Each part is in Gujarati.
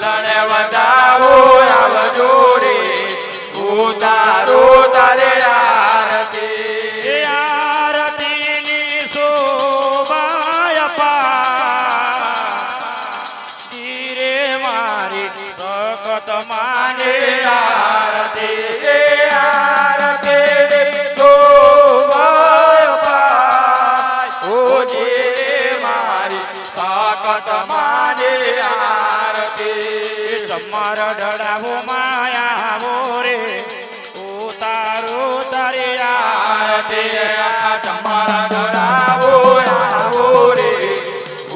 ફૂલને વધાવો આવજો રે ઉતારો તારે આરતી આરતીની શોભાય પાડી રે મારી ભગત માને આરતી આરતી શોભાય પાડી મારી ભગત માને આરતી તમારા ડળાવો માયાવો રે ઉતારો તારે આરતી તમારા ડળાવો આવો રે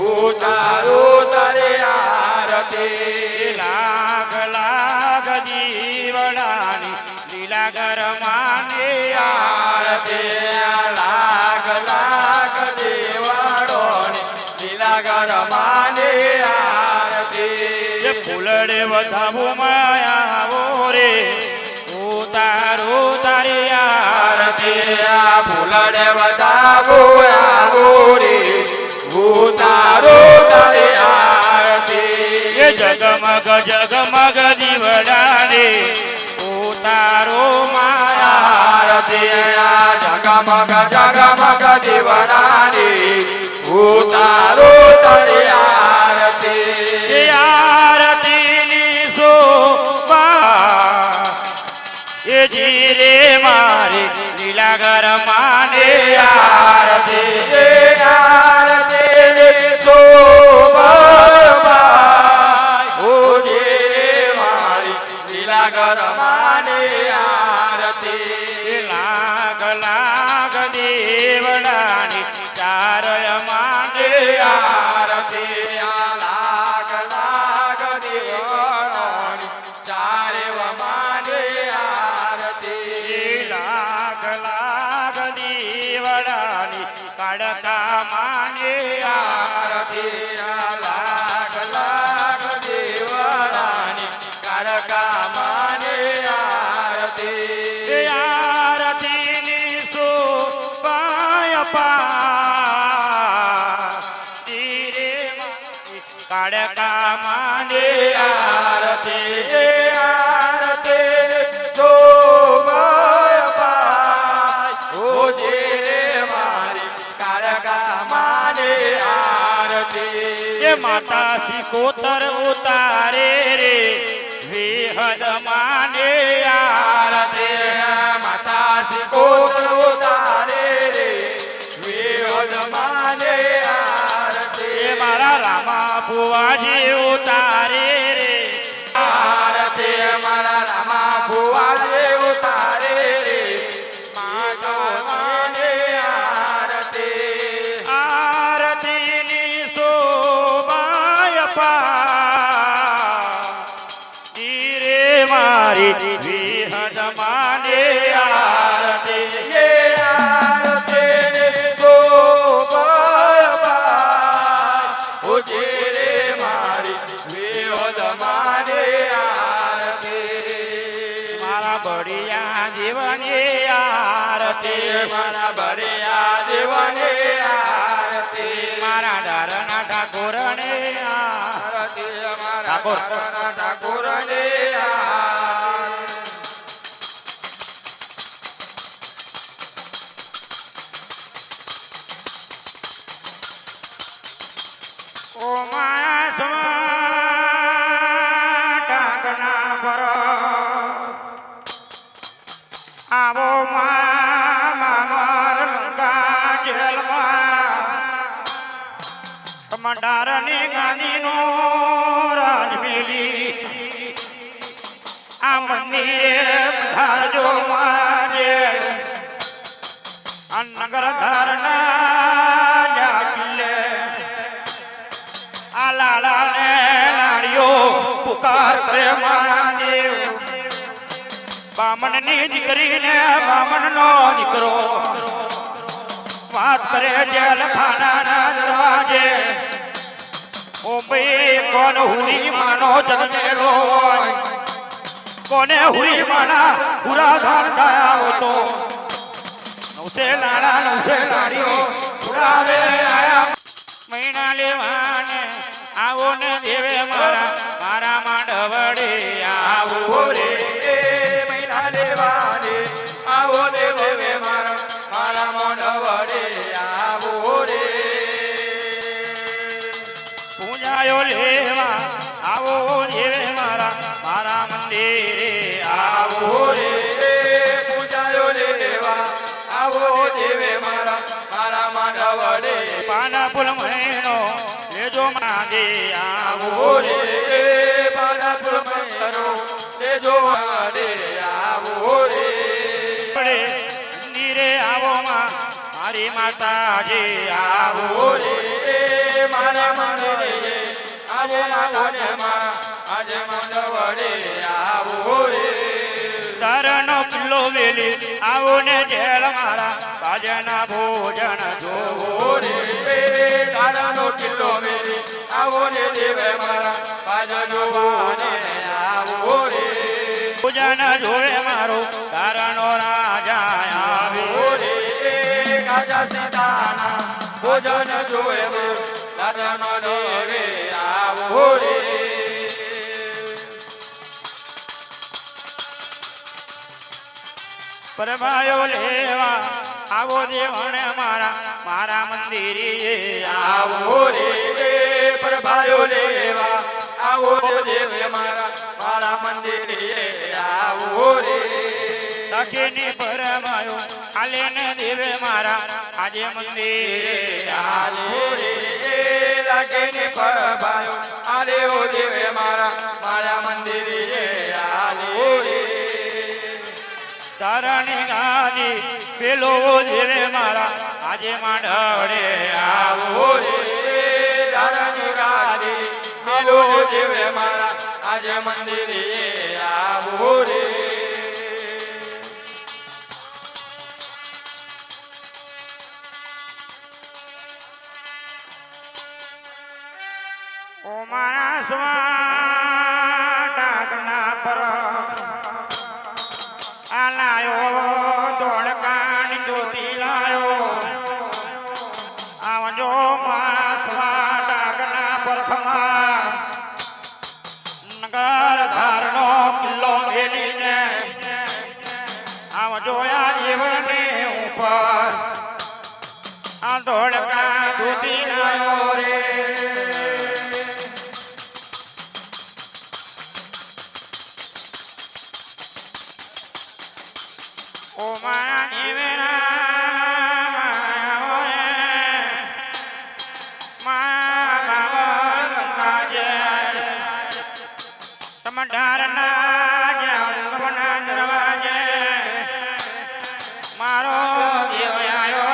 ઉતારો તારે આરતી લાગ લાગ જીવડાની લીલા ગરમાને આરતી લાગ લાગ દેવાડોની લીલા ગરમાને આરતી ફૂલડે વધાવો માયાવો રે ઉતારો તારે આરતી ફૂલડે વધાવો આવો રે ઉતારો તારે આરતી જગમગ જગમગ દીવડાને ઉતારો માયા આરતી જગમગ જગમગ દીવડાની ઉતારો તારે આરતી આરતીની શોભા એ જીરે મારી લીલા ગરમાને આરતી આરતી શોભા ઓજે મારી લીલા ગરમાને આરતી લાગ લાગ દેવડાની ચારય માને આરતી લાગ લાગ દેવડાની ચારે માને આરતી લાગ લાગ દેવડાની કડકા માને આરતી લાગ લાગ દેવડાની કડકા માને આરતી આરતીની શોભાય પાડી રે મારી કડકા માને આરતી આરતી શોભાય પાય ઓજે મારી કાળકા માને આરતી માતા સિકોતર ઉતારે રે વિહદ માને આરતી માતા સિકોતર ઉતારે રે વિહદ માને આરતી મારા રામા ભુવાજી ઉતારે રે આરતી મારા રામા ભુવાજે ઉતારે રે માતા માને આરતી આરતીની શોભાય પાડી રે મારી વિહદ માને આરતી આરતી શોભાય પાય ઓજે રે મારી વિહોદ માને આરતી મારા બળિયા જીવને આરતી મારા બળિયા દેવને આરતી મારા ડારના ઠાકોરને આરતી મારા ઠાકોર. ઠાકોરને ઓ માયા ઢાકના પર આવો મામર લંકા જેલમાં મંડારની ગાંધીનો રાજમેલી આ મંદિરે ધારજો મારે આ નગર ધારના જાકીલે આ લાલાને લાડીઓ પુકાર કરે મહાદેવ બામણની દીકરીને બામણનો દીકરો વાત કરે જેલખાનાના દરવાજે ઓબે કોણ હુરી માનો જન્મેલો હોય કોને હુરી માના પૂરા ધાન ગાયા હોતો નવસે લાડીઓ ઉડાવે આયા મહિના લેવાને આવો ને દેવે મારા મારા મંદિરે આવો રે પૂજાયો લેવા આવો દેવે મારા મારા માંડવ વડે પાના ફૂલ મહિનો લેજો માગે આવો આવો રે પાના ફૂલ મહિનો લેજો વડે આવો રે પડે મંદિરે આવો માં મારી માતાજી આવો આવો રે મારા મંદિરે આવો માતાને માં આજે માંડવ વડે આવો રે તારનો કિલ્લો વેલી આવો ને જેલ મારા બાજના ભોજન જોવો ઓરે તારાનો કિલ્લો મેરી આવો ને દેવે મારા બાજનો વાને આવો રે ભોજન જોવે મારો તારનો રાજા આવે ઓરે કાજા સીતાના ભોજન જોવે મારો તારાનો દેવે આવો રે પરમાયો લેવા આવો દેવણ મારા મારા મંદિરે આવો રે પ્રભાયો લેવા આવો દેવે મારા મારા મંદિરે આવો રે સખીની પરમાયો આલે ને દેવે મારા આજે મંદિરે આવો રે લાગે ને પ્રભાયો આલે ઓ દેવે મારા મારા મંદિરે આવો રે તારણી ગાદી પેલો દેવે મારા આજે માંડવડે આવો રે તારાની ગાદી મેલો દેવે મારા આજે મંદિરે આવો રે ઓ મારા સ્વા ટાકના પર આલાયો દોડકાની જ્યોતિ લાયો આવજો મારા સ્વા ટાકના પરખમાં નગર ધારનો કિલ્લો મેલીને આવજો આ જીવની ઉપર આ દોડકા જ્યોતિ લાયો રે ઓ મારા દેવેરા દરવાજે મારો દેવ આયો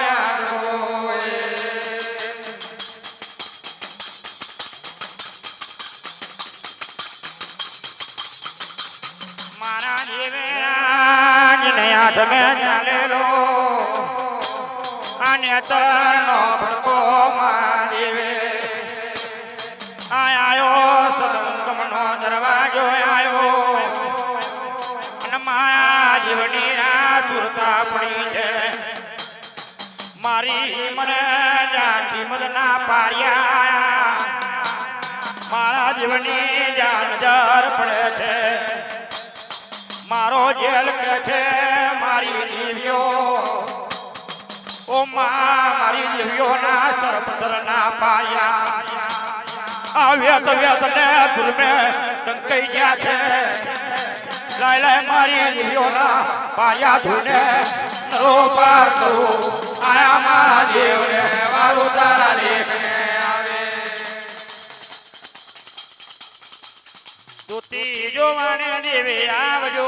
મારા દેવેરા હાથ મેં ચાલેલો અને તરનો ભડકો દેવે આયો સદંગમનો દરવાજો આયો અને માયા જીવની તુરતા પડી છે મારી મને જાતિ મદના પાર્યા મારા જીવની જાન જર પડે છે મારો જેલ કે છે મારી દેવીઓ ઓ મારી દેવીઓ ના સરપંદર ના પાયા આવ્યા તો વ્યત ને ધુરમે ટંકાઈ ગયા છે લાય લાય મારી દેવીઓ ના પાયા ધુને નરો પાર કરું આયા મારા દેવને મારું તારા લેખને દોતી જોવાને દેવે આવજો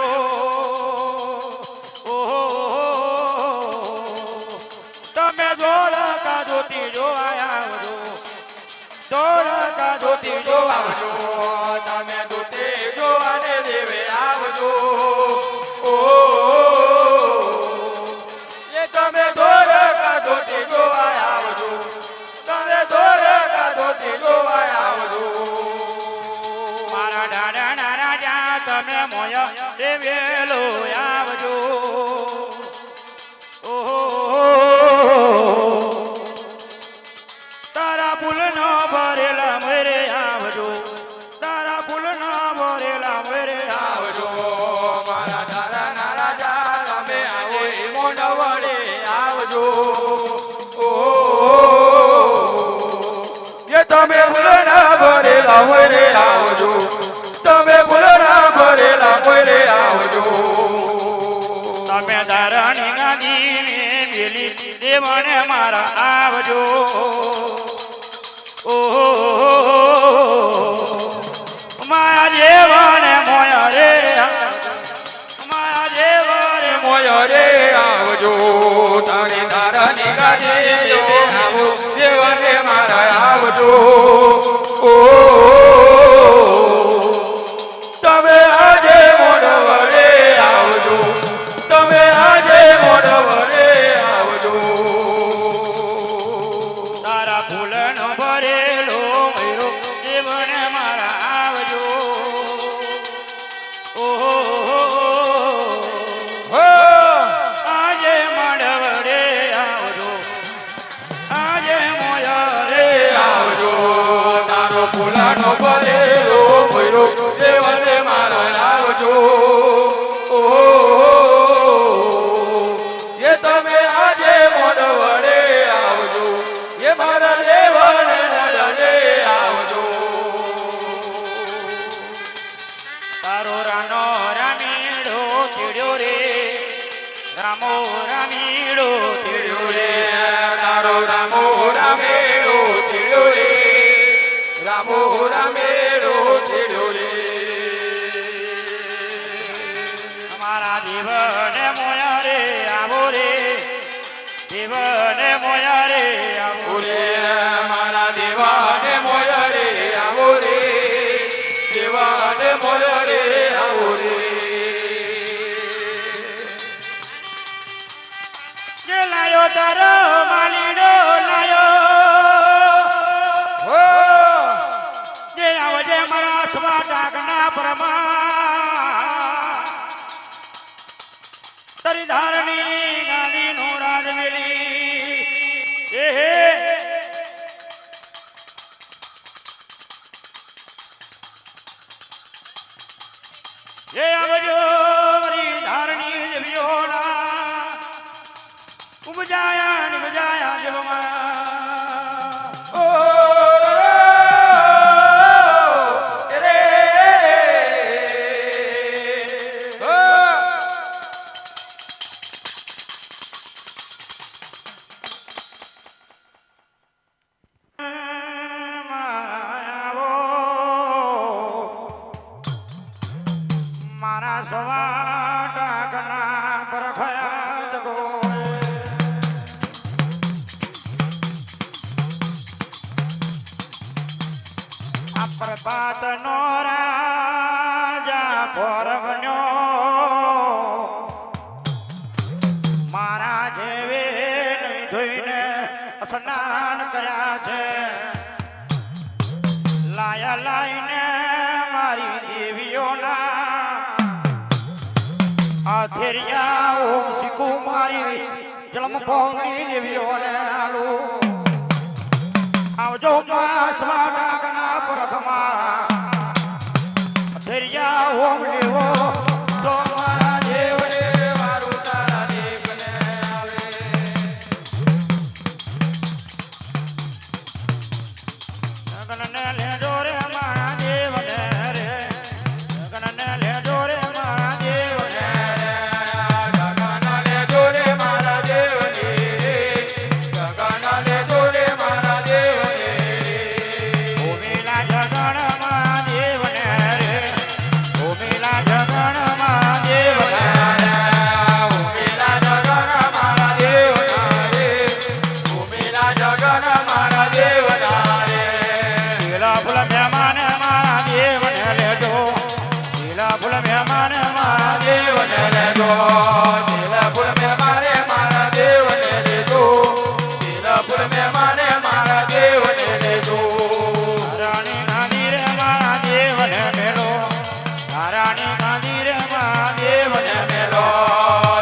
ઓહો તમે ધોળકા દોતી જોવા આવજો ધોળકા દોતી જોવા આવજો તમે દોતે જોવાને દેવે આવજો ઓ એ તમે ધોળકા દોતે જોવા આવજો તમે ધોળકા દોતે જોવા આવજો મારા દાદાના રાજા તમે મોય દેવેલો આવજો ઓહો તારા ફૂલનો ભરેલા મરે આવજો તારા ફૂલનો ભરેલા મરે આવજો મારા દાદાના રાજા તમે આવો એ મોઢ વડે આવજો ઓ એ તમે ભૂલના ભરેલા મરે આવજો તમે ભૂલના ભરેલા મને મારા આવજો ઓહો મારા જેવાને મોયા રે મારા જેવાને મોય રે આવજો તારી તારાની ગાજે આવો દેવને મારા આવજો ઓ તમે આજે મોડવરે આવજો તમે આજે મોડવરે આવજો તારા ફૂલનો ભરેલો મયરો જીવને મારા આવજો ઓહો હો આજે મળવડે આવજો આજે મોયા રે આવજો તારો ફૂલાનો ભરેલો ભૈરો દેવને મારા આવજો ઓ એ તમે આજે મોડવડે આવજો એ મારા દેવને નડે આવજો તારો રાનો રામીડો ચીડ્યો રે રામો રામીડો ચીડ્યો રે તારો રામો રામેડો ચીડ્યો રે રામો રામેડો ચીડ્યો રે અમારા જીવને મોયા રે આવો રે જીવને મોયા રે આવો ઓરે મારા દેવાને મોય રે આવો રે દેવાને મોય રે આવો રે જે લાયો તારો માલીડો લાયો હો જે આવજે મારા સ્વા ડાકના પ્રમા તરી ધારણી ગાદી નો રાજ મેલી એ હે જે આવજો મારી ધારણી જવ્યોના ઉપજાયા નિવજાયા જવમાં ઓ રે હો આવો મારા સવા ડાકના પરખયા જગો આ પ્રભાત નો રાજા પરમણ્યો મારા જેવે નહીં ધોઈને સ્નાન કર્યા છે લાયા લાઈને મારી દેવીઓના આધેરિયા ઓમ શીખુ મારી જન્મ ભૂમિ દેવીઓને આલુ આવજો મારા સ્વાડાગના પરખમાં આધેરિયા ઓમ લેવો તો મારા દેવને મારું તારા દેવને આવે ગગનને લેજો રે મારા દેવને રે ગગનને લેજો રે મારા દેવને ગગના લેજો રે મારા દેવને ગગના લેજો રે મારા દેવને ભૂમિલા જગણ મારા દેવને રે ભૂમિલા જગણ મારા દેવને ઉમેલા જગન મારા દેવના રે ઉમેલા જગન મારા દેવના રે લીલા ફૂલ મહેમાન મારા દેવને લેજો લીલા ફૂલ મહેમાન મારા દેવને લેજો દિલ ફૂલ મે મારે મારા દેવને લેજો દિલ ફૂલ મે મારે મારા દેવને લેજો રાણી ગાંધી રે મારા દેવને મેલો રાણી ગાંધી રે મારા દેવને મેલો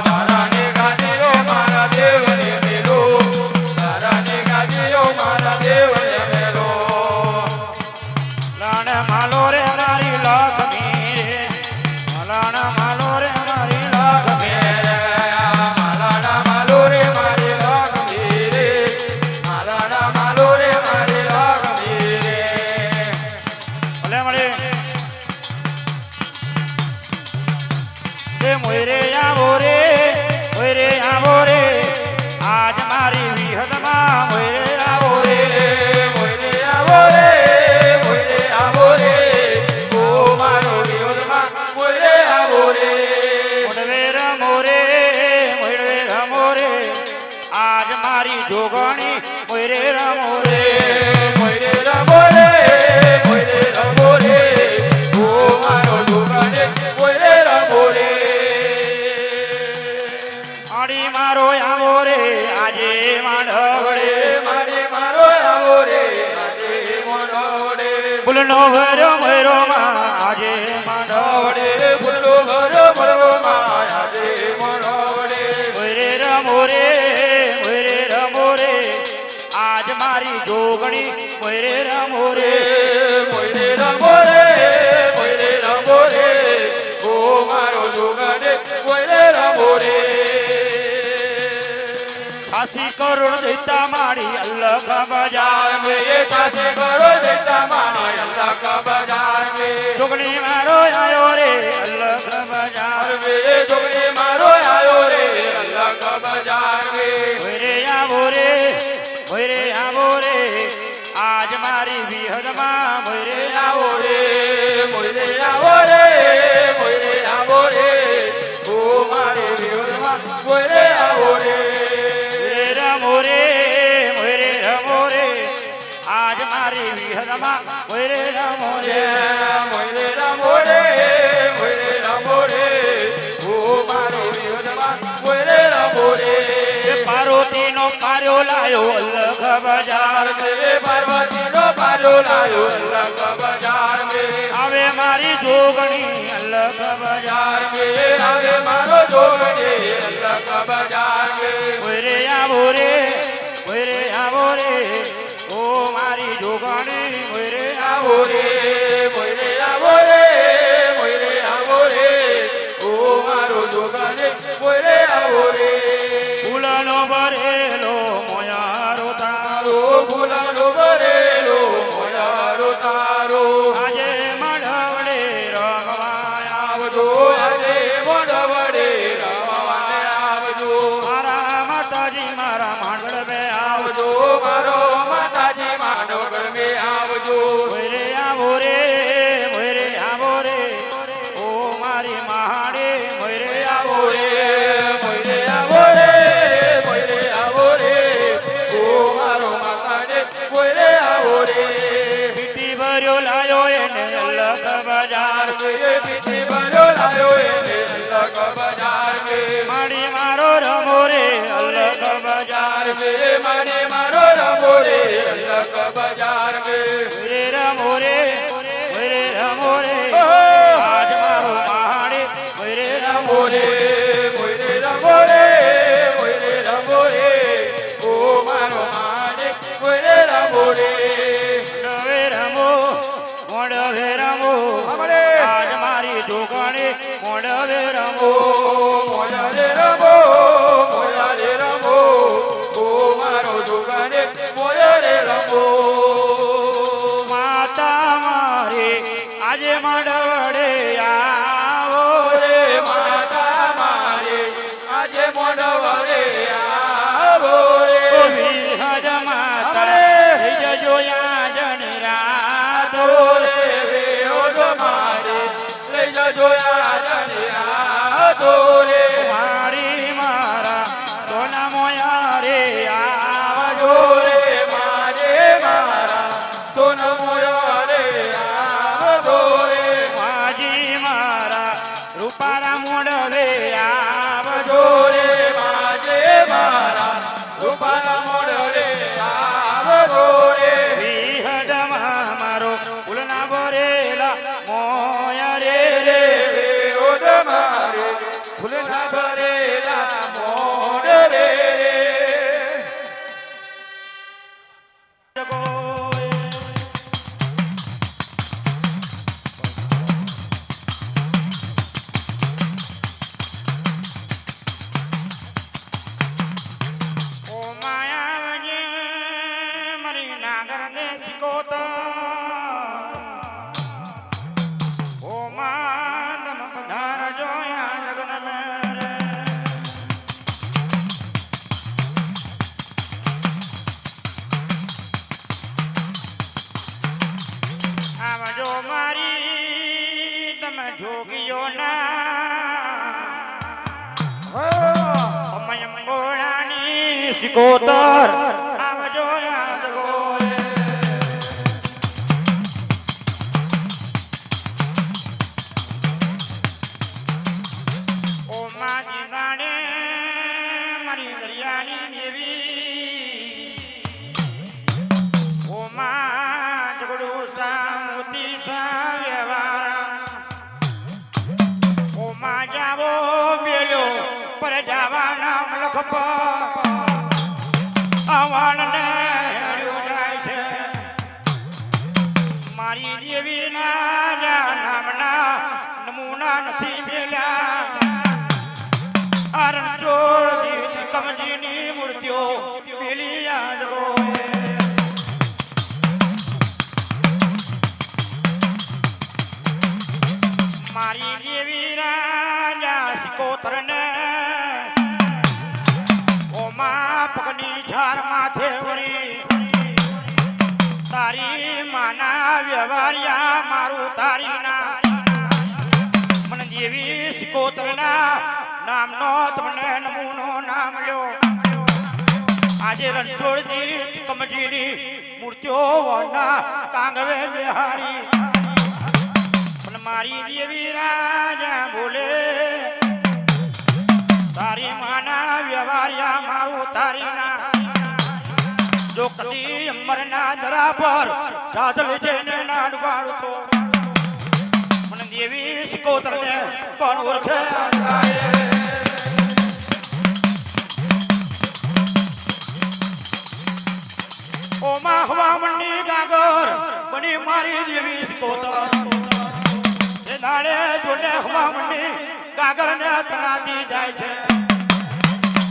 તારાને ગાદીઓ મારા દેવને મેલો તારાને ગાદીઓ મારા દેવને મેલો લાણ માલો રે મારી લક્ષ્મી રે લાણ માલો રે મારી લક્ષ્મી માલાના માલો રે મારી લક્ષ્મી રે માલાના માલો રે મારી લક્ષ્મી રે ભલે મળે એ મોયરે આવો રે આજ મારી વિહદમાં મોરે આવો રે મોરે આવો રે મોરે આવો રે ઓ મારો વિરોધમાં મોરે આવો રે મોડવે રમો રે આજ મારી જોગણી મોરે રમો રે મોરે રમો રે મોરે રમો રે ઓ મારો જોગણે મોરે રમો રે આડી મારો આવો રે આજે માંડવડે મારે મારો આવો રે આજે મોરવડે ફૂલનો ભર્યો મોરો માં આજે માંડવડે વડે ફૂલો ભરો ભરો માં આજે મોરવડે મોરે રમો રે આજ મારી જોગણી મોરે રમો રે મોરે રમો રે મોરે રમો રે ઓ મારો જોગણે મોરે રમો રે ખાસી કરોડ દેતા મારી અલ્લખ બજાર में ये चासे करो देता मानो अल्लाह का बाजार में જોગણી મારો આયો રે અલ્લખ બજાર में ये जोगने मारो आयो रे अल्लाह का बाजार में મોરે આવો રે આજ મારી વિહદમાં મોરે आवो रे मोरे आवो रे मोरे आवो रे ओ मारे विरोधमा मोरे आवो रे મોરે રમો રે આજ મારી વિહદમાં મોરે રમો રે मोरे रमो रे मोरे रमो रे ओ मारे विरोधमा मोरे रमो रे પાર્વતીનો પાર્યો લાયો અલ્લખ બજાર में पार्वती नो पारो लायो अल्लाह का बाजार में આવે મારી જોગણી અલ્લખ બજાર बाजार में आवे मारो जोगने अल्लाह का बाजार में મોરે આવો રે ઓ મારી જોગણી મોરે આવો आवो रे मोरे आवो रे मोरे आवो रे ओ मारो जोगने मोरे आवो रे ફૂલનો ભરેલો મોયારો તારો तारो फुलानो भरेलो मोयारो तारो આજે મઢવડે રમવાયા आवजो अरे मोडवडे रामवाने आवजो મારા માતાજી મારા માંડળ બે આવો आवजो मारो माताजी मानवगढ़ में आवजो મોરે આવો રે ઓ મારી મહાડે મોરે આવો आवो रे मोरे आवो रे मोरे आवो रे ओ मारो माता ने मोरे आवो रे પીટી ભર્યો લાયો એને અલ્લખ બજાર ये पीछे भरो लायो एने अल्लाह का बाजार में માડી મારો રમો રે અલ્લખ બજાર बाजार में मारे मारो रमो रे अल्लाह का बाजार में મોરે રમો રે આજ મારો મહાડે મોરે રમો रमो रे मोरे रमो रे मोरे रमो रे ओ मारो माने मोरे रमो रे મોડવે રમો આજ મારી જોગણી મોડવે રમો मोया रे रमो ओ मारो जोगाने मोया रे रमो માતા મારે આજે મડવડે આવો रे माता मारे आज मोडवरे आवो रे વિહદ માતા જોયા જન રાતો रे रे ओ मारे ले जोया जनिया तो रे મારી મારા સોના મોયા રે आवो रे मारे मारा सोना मोया रे आवो रे માજી મારા રૂપારા મોડવે આવજો जोरे माजे मारा रूपाला मोडरे आवो रे વિહદમાં મારો ફૂલના ભરેલા મોયા રે रे रे ओद मारे फुलना भरेला मोड रे रे ઓ માયાવજે મારી નાગર દે શીખોતા ઓ મા તમ પધાર જોયા જગન મેરે તમે જોગીઓના સમય ગોળાની સિકોતર આવજો યાદ ગોળે. ઓ માજી ગાણે મારી દરિયાની દેવી ઓ માં જગડું સા મોતી સા વ્યવહાર ઓ માં જાવો બેલો પર જવાના મલખ પર આવાણને હર્યું જાય છે મારી દેવીના નામના નમૂના નથી મેલ્યા આરણછોડ કમજીની મૂર્તિઓ પેલી યાદ ગોળે. મારી દેવી રાજા સિકોતરને ઓમાં પગની ઝાર માથે વળી તારી માના વ્યવહારિયા મારું તારી ના મને દેવી સિકોતરના નામનો તમને નમૂનો નામ લ્યો. આજે રણછોડજી કમજીની મૂર્તિઓ વરના કાંગવે બિહારી પણ મારી દેવી રાજા બોલે તારી માના વ્યવહારિયા મારું તારી ના જો કદી અમરના દરા પર ચાદલ જઈને નાડવાડું તો મને દેવી સિકોતરને કોણ ઓળખે ઓ માં હવા મંડી ગાગર બની મારી દેવી સિકોતર એ દાડે જોડે હવા મંડી ગાગર ને તનાતી જાય છે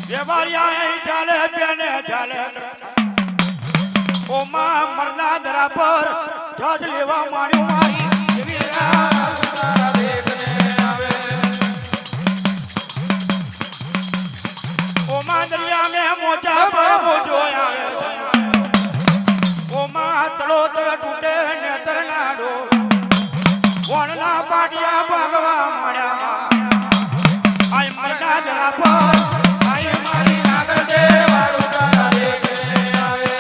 વ્યવહારિયા અહીં ચાલે બેને ચાલે ઓ માં મરના દરા પર જજ લેવા માંડ્યું મારી દેવી ઓ માં દરિયા મે મોજા પર મોજો આવે ઓ માં તળો તળ તૂટે ને તરનાડો વણના પાટિયા ભાગવા મળ્યા આય મરના દરા પર આય મારી નાગર દેવાળો તારા દેખને આવે.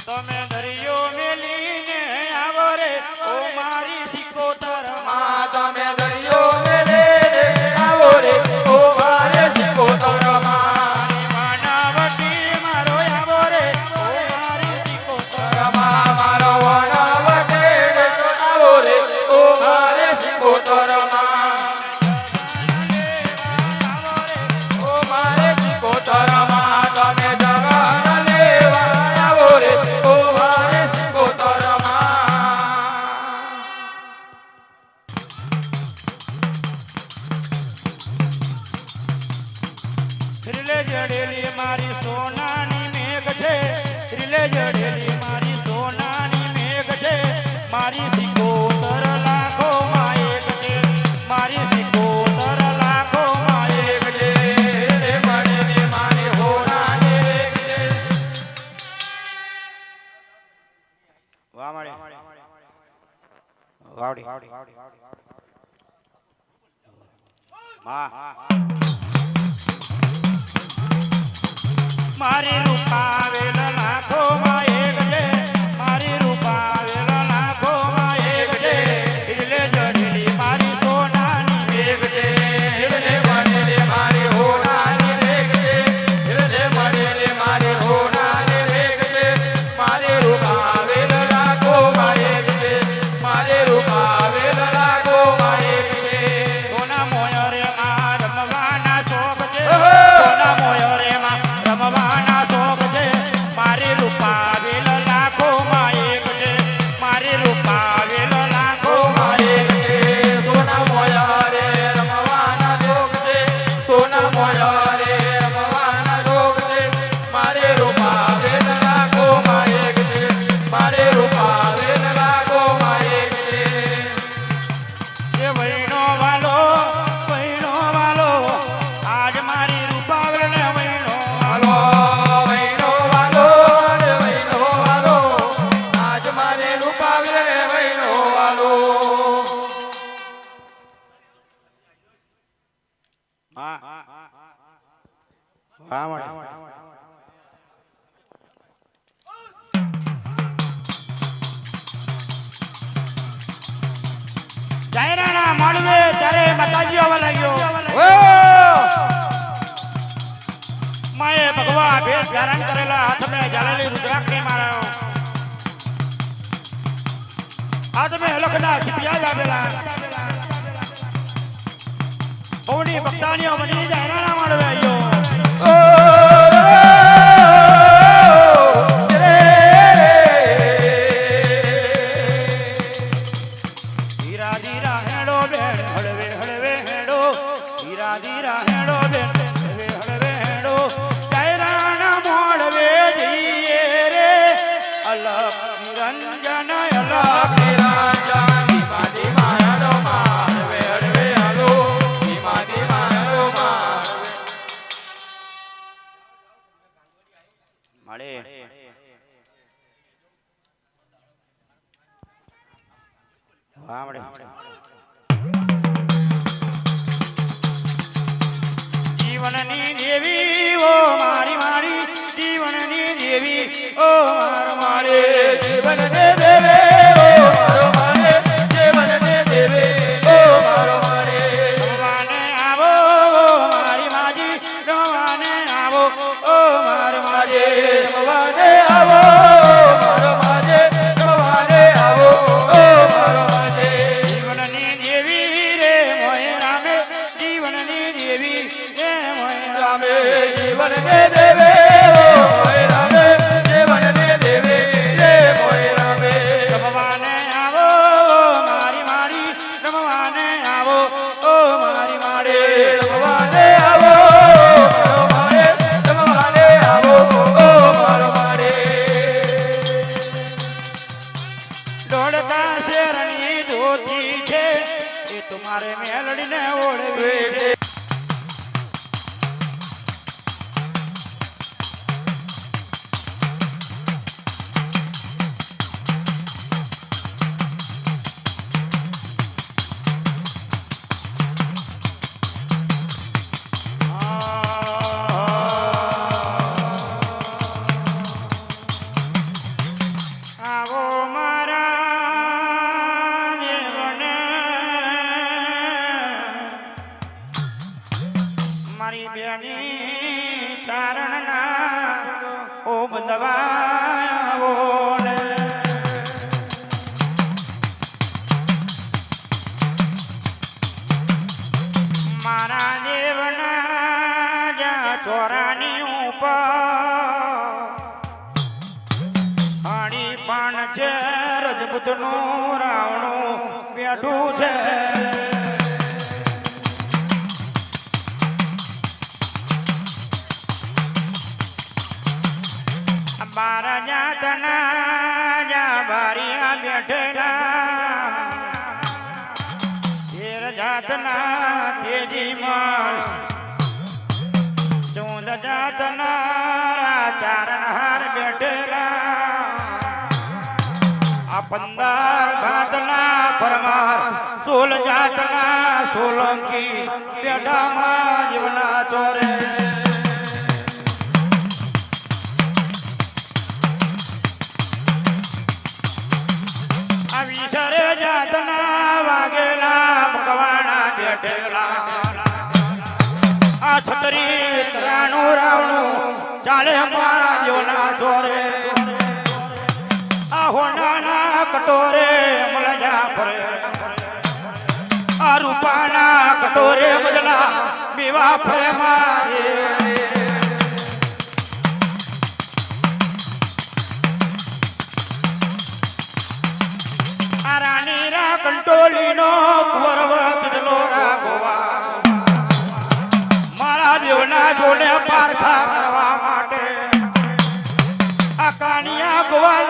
તમે દરિયો મેલીને આવો રે ઓ મારી સિકોતર માં તમે દરિયો મેલે આવો રે ઓ મારે સિકોતર માં માનવતી મારો આવો રે ઓ મારી સિકોતર માં મારો વણવટે આવો રે ઓ મારે સિકોતર માં ઓ મારે સિકોતર માં તમે જગણ લેવા આવો રે ઓ મારે સિકોતર માં. ત્રિલે જડેલી મારી સોનાની મેઘ છે ત્રિલે જડેલી મારી સોનાની મેઘ છે મારી સિકોતર લાખો માં એક છે મારી સિકોતર લાખો માં એક છે. મળેલી મારી હોનાની રેખ છે. વાહ મારી વાવડી માં મારી રૂપાવેલ લાખો માં એક છે મારી રૂપાવેલ લાખો માં એક છે એટલે જડેલી મારી સોનાની મેઘ છે મળેલી મારી હોનાની રેખ છે. મળેલી મારી હોનાની રેખ છે. મારે રૂપાવેલ રાખો માયેક છે. મારે રૂપાવેલ રાખો માયેક છે. સોના મોયરે માં રમવાના શોખ છે સોના મોયરે માં રમવાના શોખ છે મારી રૂપા પાવે વૈનો વાલો હા હા મળે જાયરાના માળવે ત્યારે માતાજી આવવા લાગ્યો માએ ભગવા ભેસ ધારણ કરેલા હાથમે ઝાલેલી રુદ્રાક્ષને માર્યો હાથમે લખના છીપિયા લાવેલા પૌની ભક્તાનીઓ બની જાયરાના માળવે આવ્યો ધીરા ધીરા હેડો બેન હળવે હળવે હેડો ધીરા ધીરા હેડો બેન હળવે હળવે હેડો જાયરાના મોળવે જઈએ રે અલખ નિરંજન અલખ નિરંજન ધીમા ધીમા હેડો માળવે હળવે હાલો ધીમા ધીમા હેડો માળવે મળે વાહ મળે જીવનની દેવી ઓ મારી મારી જીવનની દેવી ઓ મારો મારે જીવન ને દેવે ઓ મારો મારે જીવન ને દેવે ઓ મારો મારે રવાને આવો ઓ મારી માજી રવાને આવો ઓ મારો મારે માજી રમવાને આવો મારો મારે રમવાને આવો ઓ મારો મારે જીવનની દેવી રે મોય રામે જીવનની દેવી રે મોય રામે રામે જીવન ને દેવે ઓ મોય રામે જીવન ને દેવે રે મોય રામે રમવાને આવો ઓ મારી મારી રમવાને આવો ઓ મારી મારી રમવાને આવો મારો મારે રમવાને આવો ઓ મારો મારે દોડતા શેરની ધોતી છે એ તમારે મેલડીને ઓળવે છે આવો મારા જીવને મારી બેની ચારણના ઓ બંધવાવો ને મારા દેવના જા ચોરાની ઉપર આણી પાન છે રજપૂતનું રાવણું બેઠું છે બારા જાતના જા બારિયા બેઠેલા તેર જાતના તેજી માળ ચૌદ જાતના ચારણહાર બેઠેલા આ 15 ભાતના પરમાર 16 જાતના સોલંકી બેઠામાં જીવના ચોરે આ વિસરે જાતના વાગેલા મકવાણા બેઠેલા આ છતરી તરાનું રાવણું ચાલે મારા જીવના ચોરે આ હોનાના કટોરે મલજા ફરે આ રૂપાના કટોરે બદલા બીવા ફરે મારે આ રાની રા કંટોલીનો કુંવરવત જલોરા ગોવા મારા દેવના જોડે પારખા કરવા માટે આ કાનિયા ગોવા